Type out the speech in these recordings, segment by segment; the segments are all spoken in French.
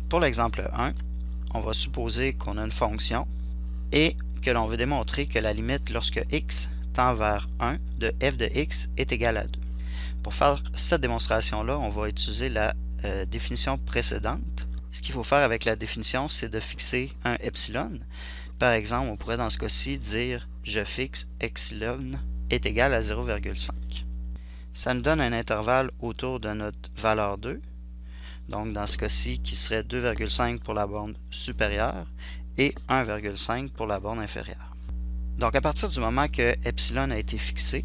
Pour l'exemple 1, on va supposer qu'on a une fonction et que l'on veut démontrer que la limite lorsque x tend vers 1 de f de x est égale à 2. Pour faire cette démonstration-là, on va utiliser la définition précédente. Ce qu'il faut faire avec la définition, c'est de fixer un epsilon. Par exemple, on pourrait dans ce cas-ci dire je fixe epsilon est égal à 0,5. Ça nous donne un intervalle autour de notre valeur 2. Donc dans ce cas-ci, qui serait 2,5 pour la borne supérieure et 1,5 pour la borne inférieure. Donc à partir du moment que epsilon a été fixé,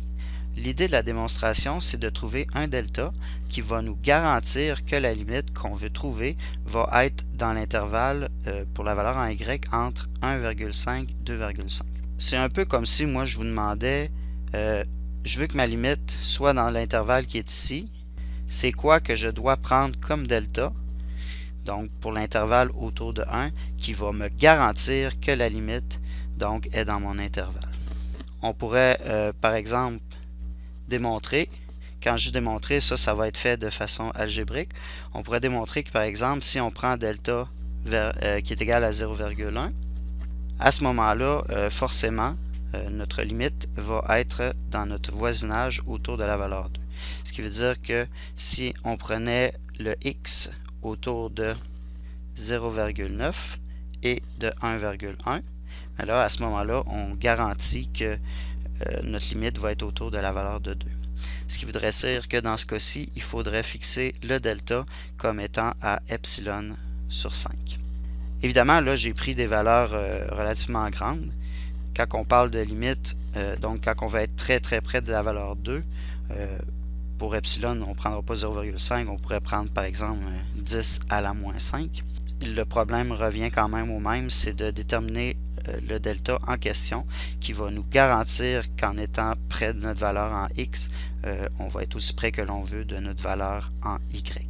l'idée de la démonstration, c'est de trouver un delta qui va nous garantir que la limite qu'on veut trouver va être dans l'intervalle pour la valeur en y entre 1,5 et 2,5. C'est un peu comme si moi je vous demandais, je veux que ma limite soit dans l'intervalle qui est ici. C'est quoi que je dois prendre comme delta, donc pour l'intervalle autour de 1, qui va me garantir que la limite donc est dans mon intervalle. On pourrait par exemple démontrer, quand je dis démontrer, ça va être fait de façon algébrique. On pourrait démontrer que par exemple, si on prend delta qui est égal à 0,1, à ce moment-là, forcément, notre limite va être dans notre voisinage autour de la valeur 2. Ce qui veut dire que si on prenait le x autour de 0,9 et de 1,1, alors à ce moment-là, on garantit que notre limite va être autour de la valeur de 2. Ce qui voudrait dire que dans ce cas-ci, il faudrait fixer le delta comme étant à epsilon sur 5. Évidemment, là, j'ai pris des valeurs relativement grandes. Quand on parle de limite, donc quand on va être très très près de la valeur 2, pour epsilon, on ne prendra pas 0,5, on pourrait prendre par exemple 10 à la moins 5. Le problème revient quand même au même, c'est de déterminer le delta en question qui va nous garantir qu'en étant près de notre valeur en x, on va être aussi près que l'on veut de notre valeur en y.